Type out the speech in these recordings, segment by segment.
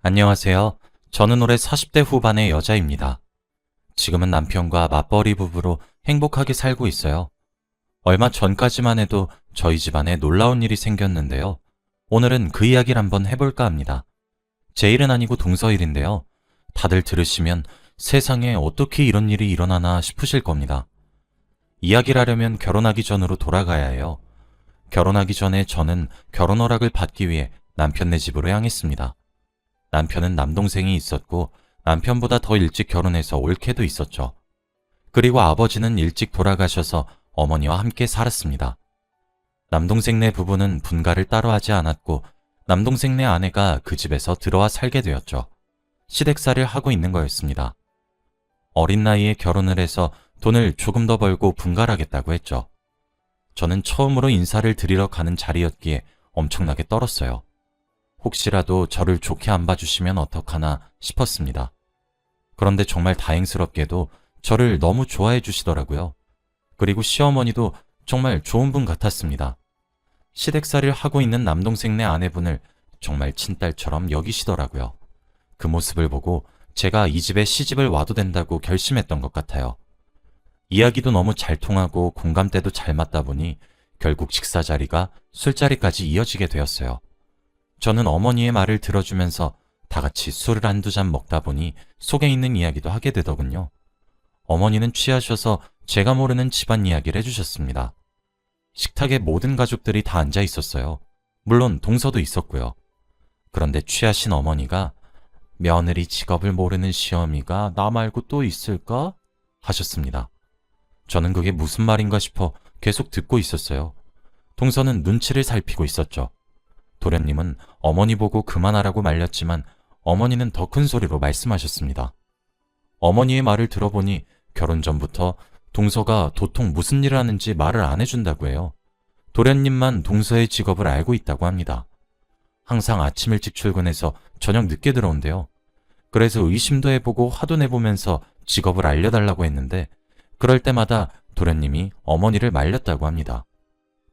안녕하세요. 저는 올해 40대 후반의 여자입니다. 지금은 남편과 맞벌이 부부로 행복하게 살고 있어요. 얼마 전까지만 해도 저희 집안에 놀라운 일이 생겼는데요. 오늘은 그 이야기를 한번 해볼까 합니다. 제 일은 아니고 동서 일인데요. 다들 들으시면 세상에 어떻게 이런 일이 일어나나 싶으실 겁니다. 이야기를 하려면 결혼하기 전으로 돌아가야 해요. 결혼하기 전에 저는 결혼 허락을 받기 위해 남편네 집으로 향했습니다. 남편은 남동생이 있었고 남편보다 더 일찍 결혼해서 올케도 있었죠. 그리고 아버지는 일찍 돌아가셔서 어머니와 함께 살았습니다. 남동생네 부부는 분가를 따로 하지 않았고 남동생네 아내가 그 집에서 들어와 살게 되었죠. 시댁살이를 하고 있는 거였습니다. 어린 나이에 결혼을 해서 돈을 조금 더 벌고 분가를 하겠다고 했죠. 저는 처음으로 인사를 드리러 가는 자리였기에 엄청나게 떨었어요. 혹시라도 저를 좋게 안 봐주시면 어떡하나 싶었습니다. 그런데 정말 다행스럽게도 저를 너무 좋아해 주시더라고요. 그리고 시어머니도 정말 좋은 분 같았습니다. 시댁살이를 하고 있는 남동생네 아내분을 정말 친딸처럼 여기시더라고요. 그 모습을 보고 제가 이 집에 시집을 와도 된다고 결심했던 것 같아요. 이야기도 너무 잘 통하고 공감대도 잘 맞다 보니 결국 식사 자리가 술자리까지 이어지게 되었어요. 저는 어머니의 말을 들어주면서 다 같이 술을 한두 잔 먹다 보니 속에 있는 이야기도 하게 되더군요. 어머니는 취하셔서 제가 모르는 집안 이야기를 해주셨습니다. 식탁에 모든 가족들이 다 앉아 있었어요. 물론 동서도 있었고요. 그런데 취하신 어머니가 며느리 직업을 모르는 시어미가 나 말고 또 있을까? 하셨습니다. 저는 그게 무슨 말인가 싶어 계속 듣고 있었어요. 동서는 눈치를 살피고 있었죠. 도련님은 어머니 보고 그만하라고 말렸지만 어머니는 더 큰 소리로 말씀하셨습니다. 어머니의 말을 들어보니 결혼 전부터 동서가 도통 무슨 일을 하는지 말을 안 해준다고 해요. 도련님만 동서의 직업을 알고 있다고 합니다. 항상 아침 일찍 출근해서 저녁 늦게 들어온대요. 그래서 의심도 해보고 화도 내보면서 직업을 알려달라고 했는데 그럴 때마다 도련님이 어머니를 말렸다고 합니다.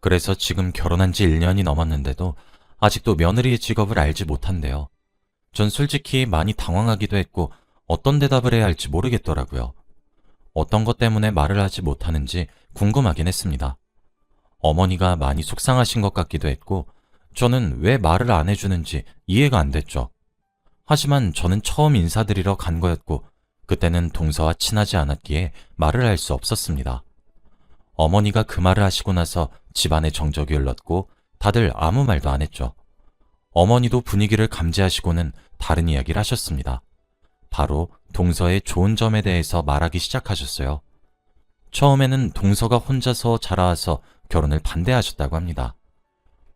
그래서 지금 결혼한 지 1년이 넘었는데도 아직도 며느리의 직업을 알지 못한대요. 전 솔직히 많이 당황하기도 했고 어떤 대답을 해야 할지 모르겠더라고요. 어떤 것 때문에 말을 하지 못하는지 궁금하긴 했습니다. 어머니가 많이 속상하신 것 같기도 했고 저는 왜 말을 안 해주는지 이해가 안 됐죠. 하지만 저는 처음 인사드리러 간 거였고 그때는 동서와 친하지 않았기에 말을 할 수 없었습니다. 어머니가 그 말을 하시고 나서 집안에 정적이 흘렀고 다들 아무 말도 안 했죠. 어머니도 분위기를 감지하시고는 다른 이야기를 하셨습니다. 바로 동서의 좋은 점에 대해서 말하기 시작하셨어요. 처음에는 동서가 혼자서 자라와서 결혼을 반대하셨다고 합니다.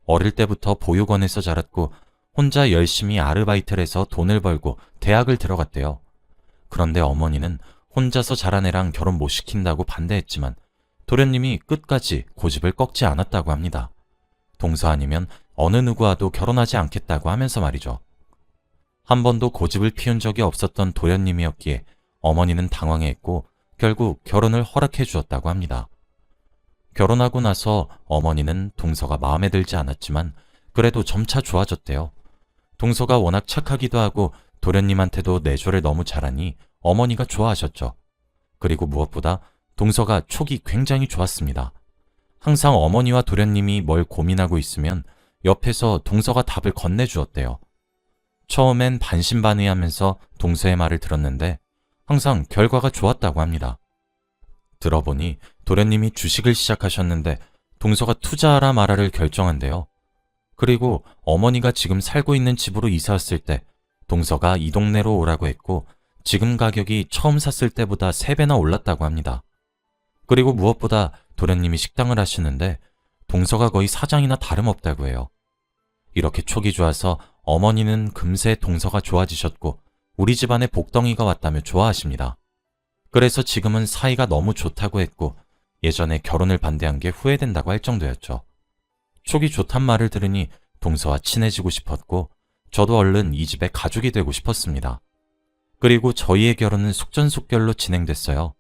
어릴 때부터 보육원에서 자랐고 혼자 열심히 아르바이트를 해서 돈을 벌고 대학을 들어갔대요. 그런데 어머니는 혼자서 자란 애랑 결혼 못 시킨다고 반대했지만 도련님이 끝까지 고집을 꺾지 않았다고 합니다. 동서 아니면 어느 누구와도 결혼하지 않겠다고 하면서 말이죠. 한 번도 고집을 피운 적이 없었던 도련님이었기에 어머니는 당황했고 결국 결혼을 허락해 주었다고 합니다. 결혼하고 나서 어머니는 동서가 마음에 들지 않았지만 그래도 점차 좋아졌대요. 동서가 워낙 착하기도 하고 도련님한테도 내조를 너무 잘하니 어머니가 좋아하셨죠. 그리고 무엇보다 동서가 촉이 굉장히 좋았습니다. 항상 어머니와 도련님이 뭘 고민하고 있으면 옆에서 동서가 답을 건네주었대요. 처음엔 반신반의하면서 동서의 말을 들었는데 항상 결과가 좋았다고 합니다. 들어보니 도련님이 주식을 시작하셨는데 동서가 투자하라 말아를 결정한대요. 그리고 어머니가 지금 살고 있는 집으로 이사 왔을 때 동서가 이 동네로 오라고 했고 지금 가격이 처음 샀을 때보다 3배나 올랐다고 합니다. 그리고 무엇보다 도련님이 식당을 하시는데 동서가 거의 사장이나 다름없다고 해요. 이렇게 촉이 좋아서 어머니는 금세 동서가 좋아지셨고 우리 집안에 복덩이가 왔다며 좋아하십니다. 그래서 지금은 사이가 너무 좋다고 했고 예전에 결혼을 반대한 게 후회된다고 할 정도였죠. 촉이 좋단 말을 들으니 동서와 친해지고 싶었고 저도 얼른 이 집의 가족이 되고 싶었습니다. 그리고 저희의 결혼은 속전속결로 진행됐어요.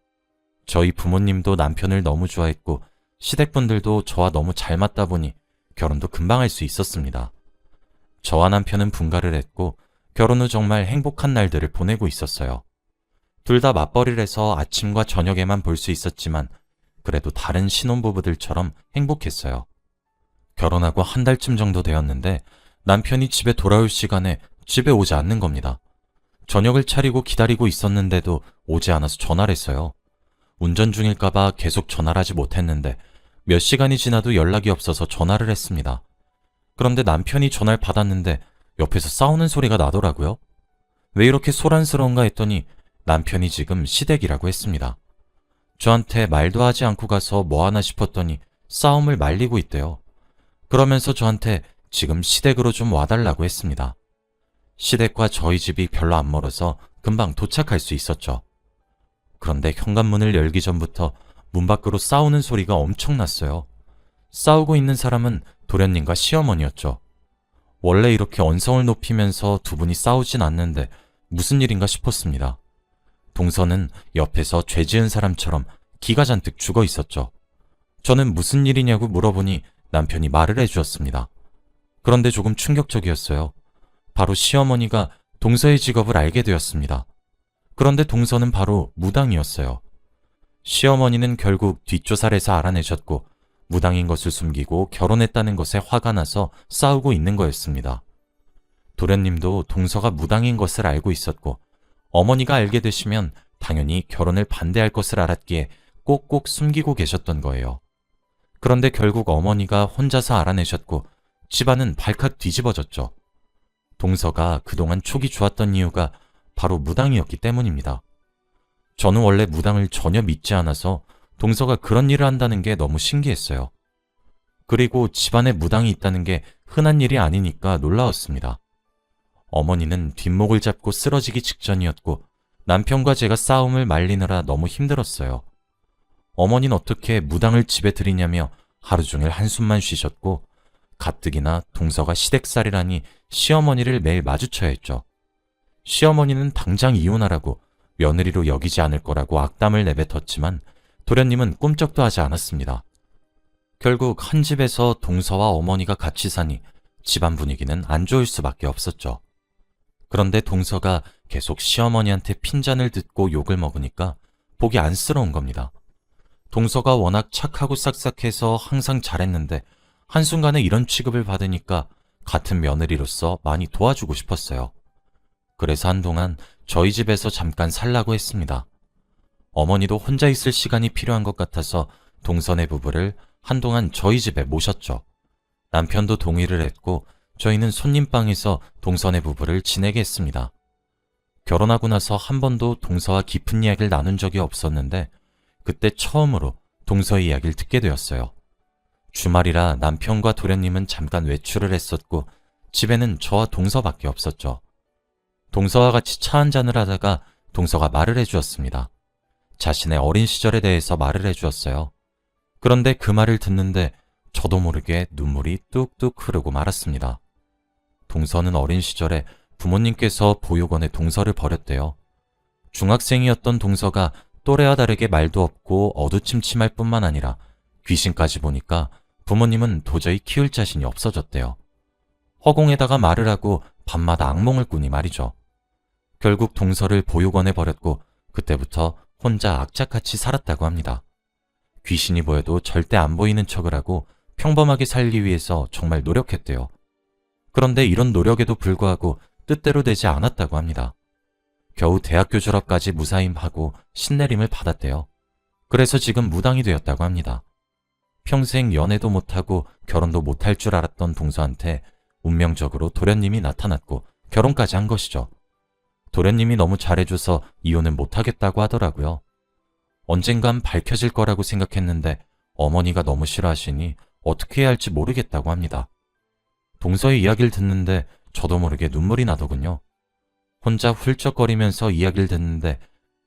저희 부모님도 남편을 너무 좋아했고 시댁분들도 저와 너무 잘 맞다 보니 결혼도 금방 할 수 있었습니다. 저와 남편은 분가를 했고 결혼 후 정말 행복한 날들을 보내고 있었어요. 둘 다 맞벌이를 해서 아침과 저녁에만 볼 수 있었지만 그래도 다른 신혼부부들처럼 행복했어요. 결혼하고 한 달쯤 정도 되었는데 남편이 집에 돌아올 시간에 집에 오지 않는 겁니다. 저녁을 차리고 기다리고 있었는데도 오지 않아서 전화를 했어요. 운전 중일까봐 계속 전화를 하지 못했는데 몇 시간이 지나도 연락이 없어서 전화를 했습니다. 그런데 남편이 전화를 받았는데 옆에서 싸우는 소리가 나더라고요. 왜 이렇게 소란스러운가 했더니 남편이 지금 시댁이라고 했습니다. 저한테 말도 하지 않고 가서 뭐 하나 싶었더니 싸움을 말리고 있대요. 그러면서 저한테 지금 시댁으로 좀 와달라고 했습니다. 시댁과 저희 집이 별로 안 멀어서 금방 도착할 수 있었죠. 그런데 현관문을 열기 전부터 문 밖으로 싸우는 소리가 엄청났어요. 싸우고 있는 사람은 도련님과 시어머니였죠. 원래 이렇게 언성을 높이면서 두 분이 싸우진 않는데 무슨 일인가 싶었습니다. 동서는 옆에서 죄 지은 사람처럼 기가 잔뜩 죽어 있었죠. 저는 무슨 일이냐고 물어보니 남편이 말을 해주었습니다. 그런데 조금 충격적이었어요. 바로 시어머니가 동서의 직업을 알게 되었습니다. 그런데 동서는 바로 무당이었어요. 시어머니는 결국 뒷조사를 해서 알아내셨고 무당인 것을 숨기고 결혼했다는 것에 화가 나서 싸우고 있는 거였습니다. 도련님도 동서가 무당인 것을 알고 있었고 어머니가 알게 되시면 당연히 결혼을 반대할 것을 알았기에 꼭꼭 숨기고 계셨던 거예요. 그런데 결국 어머니가 혼자서 알아내셨고 집안은 발칵 뒤집어졌죠. 동서가 그동안 촉이 좋았던 이유가 바로 무당이었기 때문입니다. 저는 원래 무당을 전혀 믿지 않아서 동서가 그런 일을 한다는 게 너무 신기했어요. 그리고 집안에 무당이 있다는 게 흔한 일이 아니니까 놀라웠습니다. 어머니는 뒷목을 잡고 쓰러지기 직전이었고 남편과 제가 싸움을 말리느라 너무 힘들었어요. 어머니는 어떻게 무당을 집에 들이냐며 하루 종일 한숨만 쉬셨고 가뜩이나 동서가 시댁살이라니 시어머니를 매일 마주쳐야 했죠. 시어머니는 당장 이혼하라고 며느리로 여기지 않을 거라고 악담을 내뱉었지만 도련님은 꿈쩍도 하지 않았습니다. 결국 한 집에서 동서와 어머니가 같이 사니 집안 분위기는 안 좋을 수밖에 없었죠. 그런데 동서가 계속 시어머니한테 핀잔을 듣고 욕을 먹으니까 보기 안쓰러운 겁니다. 동서가 워낙 착하고 싹싹해서 항상 잘했는데 한순간에 이런 취급을 받으니까 같은 며느리로서 많이 도와주고 싶었어요. 그래서 한동안 저희 집에서 잠깐 살라고 했습니다. 어머니도 혼자 있을 시간이 필요한 것 같아서 동서네 부부를 한동안 저희 집에 모셨죠. 남편도 동의를 했고 저희는 손님방에서 동서네 부부를 지내게 했습니다. 결혼하고 나서 한 번도 동서와 깊은 이야기를 나눈 적이 없었는데 그때 처음으로 동서의 이야기를 듣게 되었어요. 주말이라 남편과 도련님은 잠깐 외출을 했었고 집에는 저와 동서밖에 없었죠. 동서와 같이 차 한잔을 하다가 동서가 말을 해주었습니다. 자신의 어린 시절에 대해서 말을 해주었어요. 그런데 그 말을 듣는데 저도 모르게 눈물이 뚝뚝 흐르고 말았습니다. 동서는 어린 시절에 부모님께서 보육원에 동서를 버렸대요. 중학생이었던 동서가 또래와 다르게 말도 없고 어두침침할 뿐만 아니라 귀신까지 보니까 부모님은 도저히 키울 자신이 없어졌대요. 허공에다가 말을 하고 밤마다 악몽을 꾸니 말이죠. 결국 동서를 보육원에 버렸고 그때부터 혼자 악착같이 살았다고 합니다. 귀신이 보여도 절대 안 보이는 척을 하고 평범하게 살기 위해서 정말 노력했대요. 그런데 이런 노력에도 불구하고 뜻대로 되지 않았다고 합니다. 겨우 대학교 졸업까지 무사임하고 신내림을 받았대요. 그래서 지금 무당이 되었다고 합니다. 평생 연애도 못하고 결혼도 못할 줄 알았던 동서한테 운명적으로 도련님이 나타났고 결혼까지 한 것이죠. 도련님이 너무 잘해줘서 이혼은 못하겠다고 하더라고요. 언젠간 밝혀질 거라고 생각했는데 어머니가 너무 싫어하시니 어떻게 해야 할지 모르겠다고 합니다. 동서의 이야기를 듣는데 저도 모르게 눈물이 나더군요. 혼자 훌쩍거리면서 이야기를 듣는데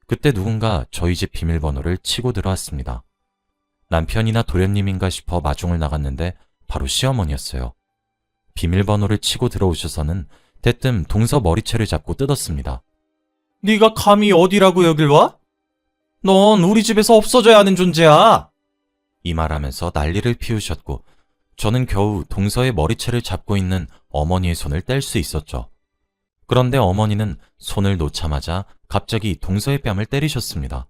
그때 누군가 저희 집 비밀번호를 치고 들어왔습니다. 남편이나 도련님인가 싶어 마중을 나갔는데 바로 시어머니였어요. 비밀번호를 치고 들어오셔서는 대뜸 동서 머리채를 잡고 뜯었습니다. 네가 감히 어디라고 여길 와? 넌 우리 집에서 없어져야 하는 존재야. 이 말하면서 난리를 피우셨고 저는 겨우 동서의 머리채를 잡고 있는 어머니의 손을 뗄 수 있었죠. 그런데 어머니는 손을 놓자마자 갑자기 동서의 뺨을 때리셨습니다.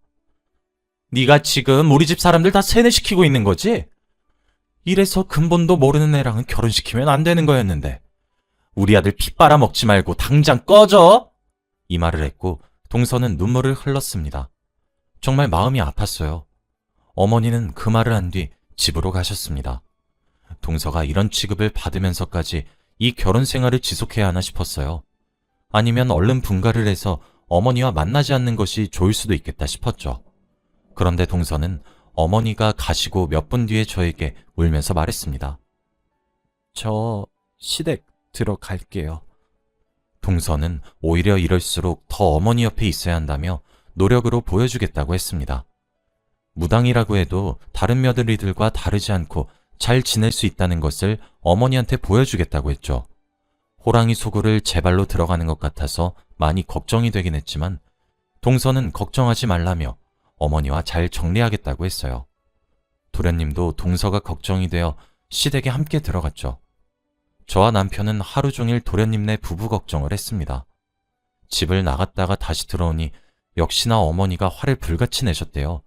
네가 지금 우리 집 사람들 다 세뇌시키고 있는 거지? 이래서 근본도 모르는 애랑은 결혼시키면 안 되는 거였는데 우리 아들 피 빨아먹지 말고 당장 꺼져! 이 말을 했고 동서는 눈물을 흘렀습니다. 정말 마음이 아팠어요. 어머니는 그 말을 한 뒤 집으로 가셨습니다. 동서가 이런 취급을 받으면서까지 이 결혼 생활을 지속해야 하나 싶었어요. 아니면 얼른 분가를 해서 어머니와 만나지 않는 것이 좋을 수도 있겠다 싶었죠. 그런데 동서는 어머니가 가시고 몇 분 뒤에 저에게 울면서 말했습니다. 저 시댁 들어갈게요. 동서는 오히려 이럴수록 더 어머니 옆에 있어야 한다며 노력으로 보여주겠다고 했습니다. 무당이라고 해도 다른 며느리들과 다르지 않고 잘 지낼 수 있다는 것을 어머니한테 보여주겠다고 했죠. 호랑이 소굴을 제 발로 들어가는 것 같아서 많이 걱정이 되긴 했지만 동서는 걱정하지 말라며 어머니와 잘 정리하겠다고 했어요. 도련님도 동서가 걱정이 되어 시댁에 함께 들어갔죠. 저와 남편은 하루 종일 도련님네 부부 걱정을 했습니다. 집을 나갔다가 다시 들어오니 역시나 어머니가 화를 불같이 내셨대요.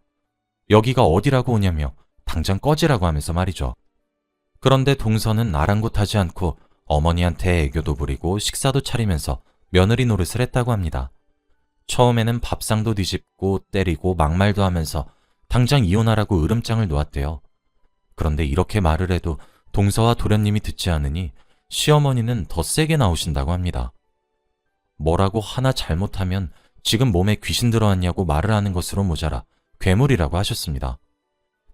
여기가 어디라고 오냐며 당장 꺼지라고 하면서 말이죠. 그런데 동서는 아랑곳하지 않고 어머니한테 애교도 부리고 식사도 차리면서 며느리 노릇을 했다고 합니다. 처음에는 밥상도 뒤집고 때리고 막말도 하면서 당장 이혼하라고 으름장을 놓았대요. 그런데 이렇게 말을 해도 동서와 도련님이 듣지 않으니 시어머니는 더 세게 나오신다고 합니다. 뭐라고 하나 잘못하면 지금 몸에 귀신 들어왔냐고 말을 하는 것으로 모자라 괴물이라고 하셨습니다.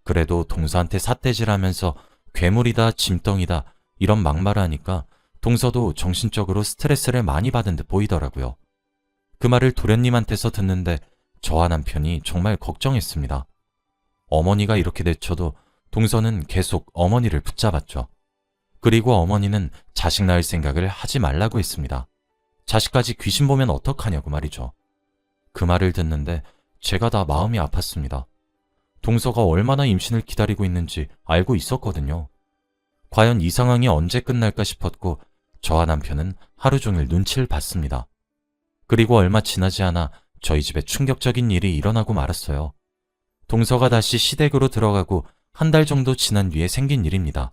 그래도 동서한테 삿대질하면서 괴물이다 짐덩이다 이런 막말을 하니까 동서도 정신적으로 스트레스를 많이 받은 듯 보이더라고요. 그 말을 도련님한테서 듣는데 저와 남편이 정말 걱정했습니다. 어머니가 이렇게 내쳐도 동서는 계속 어머니를 붙잡았죠. 그리고 어머니는 자식 낳을 생각을 하지 말라고 했습니다. 자식까지 귀신 보면 어떡하냐고 말이죠. 그 말을 듣는데 제가 다 마음이 아팠습니다. 동서가 얼마나 임신을 기다리고 있는지 알고 있었거든요. 과연 이 상황이 언제 끝날까 싶었고 저와 남편은 하루 종일 눈치를 봤습니다. 그리고 얼마 지나지 않아 저희 집에 충격적인 일이 일어나고 말았어요. 동서가 다시 시댁으로 들어가고 한 달 정도 지난 뒤에 생긴 일입니다.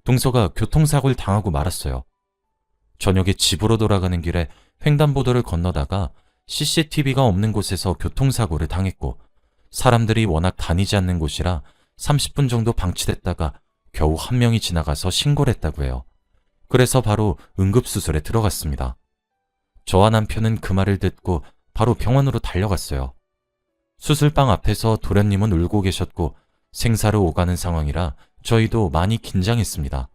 동서가 교통사고를 당하고 말았어요. 저녁에 집으로 돌아가는 길에 횡단보도를 건너다가 CCTV가 없는 곳에서 교통사고를 당했고 사람들이 워낙 다니지 않는 곳이라 30분 정도 방치됐다가 겨우 한 명이 지나가서 신고를 했다고 해요. 그래서 바로 응급수술에 들어갔습니다. 저와 남편은 그 말을 듣고 바로 병원으로 달려갔어요. 수술방 앞에서 도련님은 울고 계셨고 생사를 오가는 상황이라 저희도 많이 긴장했습니다.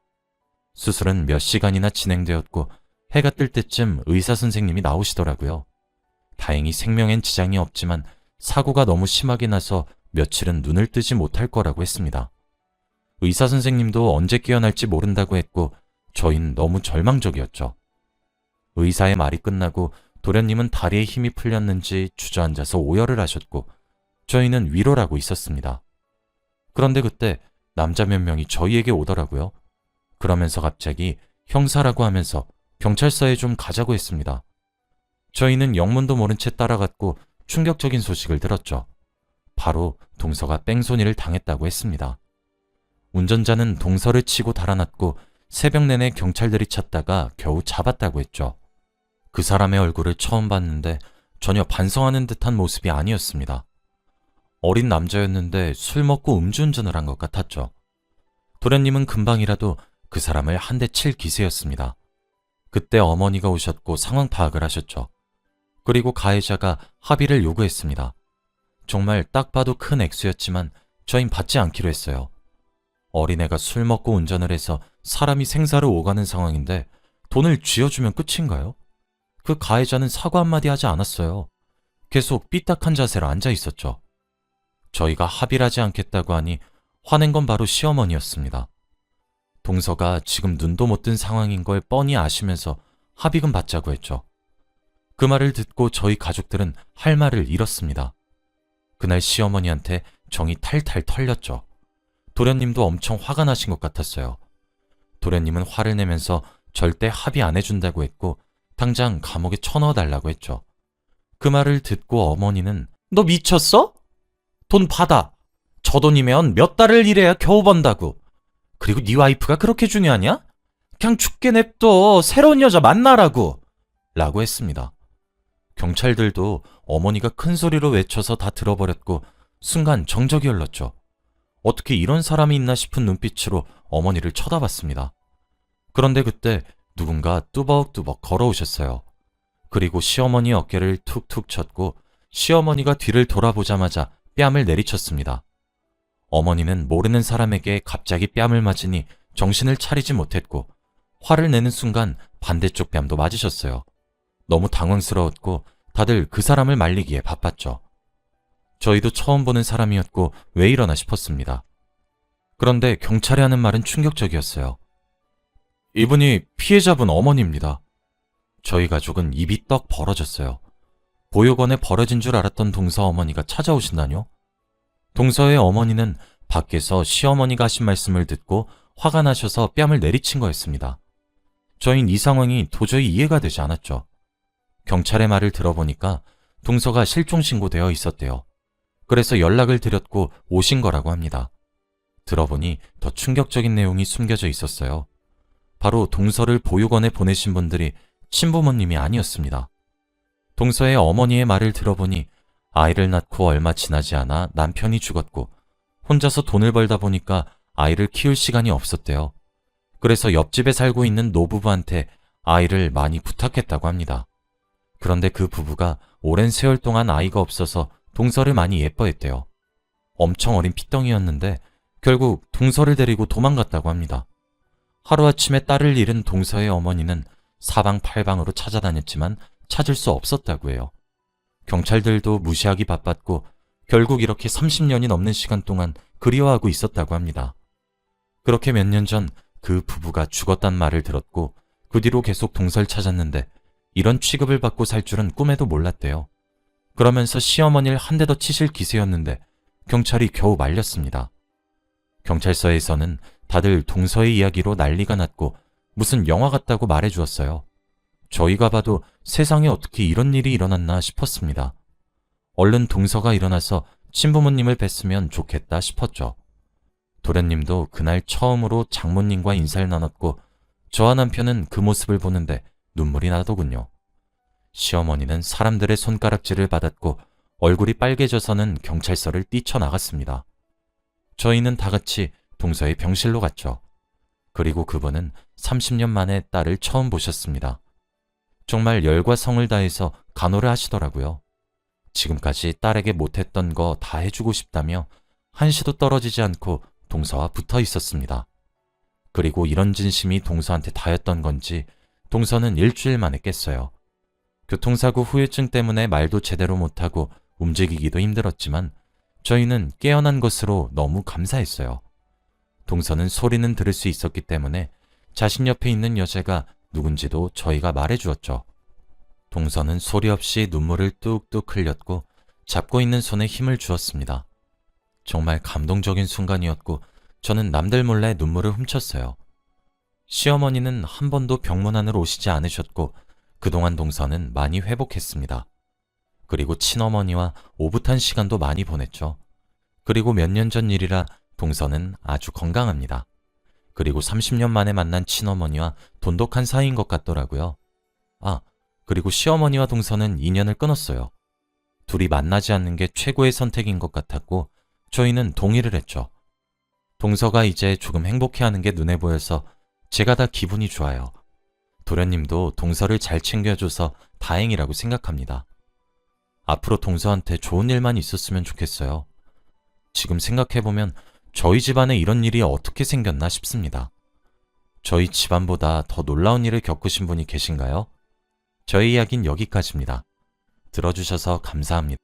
수술은 몇 시간이나 진행되었고 해가 뜰 때쯤 의사 선생님이 나오시더라고요. 다행히 생명엔 지장이 없지만 사고가 너무 심하게 나서 며칠은 눈을 뜨지 못할 거라고 했습니다. 의사 선생님도 언제 깨어날지 모른다고 했고 저희는 너무 절망적이었죠. 의사의 말이 끝나고 도련님은 다리에 힘이 풀렸는지 주저앉아서 오열을 하셨고 저희는 위로를 하고 있었습니다. 그런데 그때 남자 몇 명이 저희에게 오더라고요. 그러면서 갑자기 형사라고 하면서 경찰서에 좀 가자고 했습니다. 저희는 영문도 모른 채 따라갔고 충격적인 소식을 들었죠. 바로 동서가 뺑소니를 당했다고 했습니다. 운전자는 동서를 치고 달아났고 새벽 내내 경찰들이 찾다가 겨우 잡았다고 했죠. 그 사람의 얼굴을 처음 봤는데 전혀 반성하는 듯한 모습이 아니었습니다. 어린 남자였는데 술 먹고 음주운전을 한 것 같았죠. 도련님은 금방이라도 그 사람을 한 대 칠 기세였습니다. 그때 어머니가 오셨고 상황 파악을 하셨죠. 그리고 가해자가 합의를 요구했습니다. 정말 딱 봐도 큰 액수였지만 저흰 받지 않기로 했어요. 어린애가 술 먹고 운전을 해서 사람이 생사를 오가는 상황인데 돈을 쥐어주면 끝인가요? 그 가해자는 사과 한마디 하지 않았어요. 계속 삐딱한 자세로 앉아 있었죠. 저희가 합의를 하지 않겠다고 하니 화낸 건 바로 시어머니였습니다. 동서가 지금 눈도 못 뜬 상황인 걸 뻔히 아시면서 합의금 받자고 했죠. 그 말을 듣고 저희 가족들은 할 말을 잃었습니다. 그날 시어머니한테 정이 탈탈 털렸죠. 도련님도 엄청 화가 나신 것 같았어요. 도련님은 화를 내면서 절대 합의 안 해준다고 했고 당장 감옥에 쳐넣어달라고 했죠. 그 말을 듣고 어머니는 너 미쳤어? 돈 받아. 저 돈이면 몇 달을 일해야 겨우 번다고. 그리고 네 와이프가 그렇게 중요하냐? 그냥 죽게 냅둬. 새로운 여자 만나라고. 라고 했습니다. 경찰들도 어머니가 큰 소리로 외쳐서 다 들어버렸고 순간 정적이 흘렀죠. 어떻게 이런 사람이 있나 싶은 눈빛으로 어머니를 쳐다봤습니다. 그런데 그때 누군가 뚜벅뚜벅 걸어오셨어요. 그리고 시어머니 어깨를 툭툭 쳤고 시어머니가 뒤를 돌아보자마자 뺨을 내리쳤습니다. 어머니는 모르는 사람에게 갑자기 뺨을 맞으니 정신을 차리지 못했고 화를 내는 순간 반대쪽 뺨도 맞으셨어요. 너무 당황스러웠고 다들 그 사람을 말리기에 바빴죠. 저희도 처음 보는 사람이었고 왜 이러나 싶었습니다. 그런데 경찰이 하는 말은 충격적이었어요. 이분이 피해자분 어머니입니다. 저희 가족은 입이 떡 벌어졌어요. 보육원에 버려진 줄 알았던 동서 어머니가 찾아오신다뇨? 동서의 어머니는 밖에서 시어머니가 하신 말씀을 듣고 화가 나셔서 뺨을 내리친 거였습니다. 저흰 이 상황이 도저히 이해가 되지 않았죠. 경찰의 말을 들어보니까 동서가 실종신고되어 있었대요. 그래서 연락을 드렸고 오신 거라고 합니다. 들어보니 더 충격적인 내용이 숨겨져 있었어요. 바로 동서를 보육원에 보내신 분들이 친부모님이 아니었습니다. 동서의 어머니의 말을 들어보니 아이를 낳고 얼마 지나지 않아 남편이 죽었고 혼자서 돈을 벌다 보니까 아이를 키울 시간이 없었대요. 그래서 옆집에 살고 있는 노부부한테 아이를 많이 부탁했다고 합니다. 그런데 그 부부가 오랜 세월 동안 아이가 없어서 동서를 많이 예뻐했대요. 엄청 어린 피덩이였는데 결국 동서를 데리고 도망갔다고 합니다. 하루아침에 딸을 잃은 동서의 어머니는 사방팔방으로 찾아다녔지만 찾을 수 없었다고 해요. 경찰들도 무시하기 바빴고 결국 이렇게 30년이 넘는 시간 동안 그리워하고 있었다고 합니다. 그렇게 몇 년 전 그 부부가 죽었단 말을 들었고 그 뒤로 계속 동서를 찾았는데 이런 취급을 받고 살 줄은 꿈에도 몰랐대요. 그러면서 시어머니를 한 대 더 치실 기세였는데 경찰이 겨우 말렸습니다. 경찰서에서는 다들 동서의 이야기로 난리가 났고 무슨 영화 같다고 말해주었어요. 저희가 봐도 세상에 어떻게 이런 일이 일어났나 싶었습니다. 얼른 동서가 일어나서 친부모님을 뵀으면 좋겠다 싶었죠. 도련님도 그날 처음으로 장모님과 인사를 나눴고 저와 남편은 그 모습을 보는데 눈물이 나더군요. 시어머니는 사람들의 손가락질을 받았고 얼굴이 빨개져서는 경찰서를 뛰쳐나갔습니다. 저희는 다 같이 동서의 병실로 갔죠. 그리고 그분은 30년 만에 딸을 처음 보셨습니다. 정말 열과 성을 다해서 간호를 하시더라고요. 지금까지 딸에게 못했던 거 다 해주고 싶다며 한시도 떨어지지 않고 동서와 붙어 있었습니다. 그리고 이런 진심이 동서한테 다였던 건지 동서는 일주일 만에 깼어요. 교통사고 후유증 때문에 말도 제대로 못하고 움직이기도 힘들었지만 저희는 깨어난 것으로 너무 감사했어요. 동서는 소리는 들을 수 있었기 때문에 자신 옆에 있는 여자가 누군지도 저희가 말해주었죠. 동서는 소리 없이 눈물을 뚝뚝 흘렸고 잡고 있는 손에 힘을 주었습니다. 정말 감동적인 순간이었고 저는 남들 몰래 눈물을 훔쳤어요. 시어머니는 한 번도 병문안으로 오시지 않으셨고 그동안 동서는 많이 회복했습니다. 그리고 친어머니와 오붓한 시간도 많이 보냈죠. 그리고 몇 년 전 일이라 동서는 아주 건강합니다. 그리고 30년 만에 만난 친어머니와 돈독한 사이인 것 같더라고요. 그리고 시어머니와 동서는 인연을 끊었어요. 둘이 만나지 않는 게 최고의 선택인 것 같았고 저희는 동의를 했죠. 동서가 이제 조금 행복해하는 게 눈에 보여서 제가 다 기분이 좋아요. 도련님도 동서를 잘 챙겨줘서 다행이라고 생각합니다. 앞으로 동서한테 좋은 일만 있었으면 좋겠어요. 지금 생각해보면 저희 집안에 이런 일이 어떻게 생겼나 싶습니다. 저희 집안보다 더 놀라운 일을 겪으신 분이 계신가요? 저희 이야기는 여기까지입니다. 들어주셔서 감사합니다.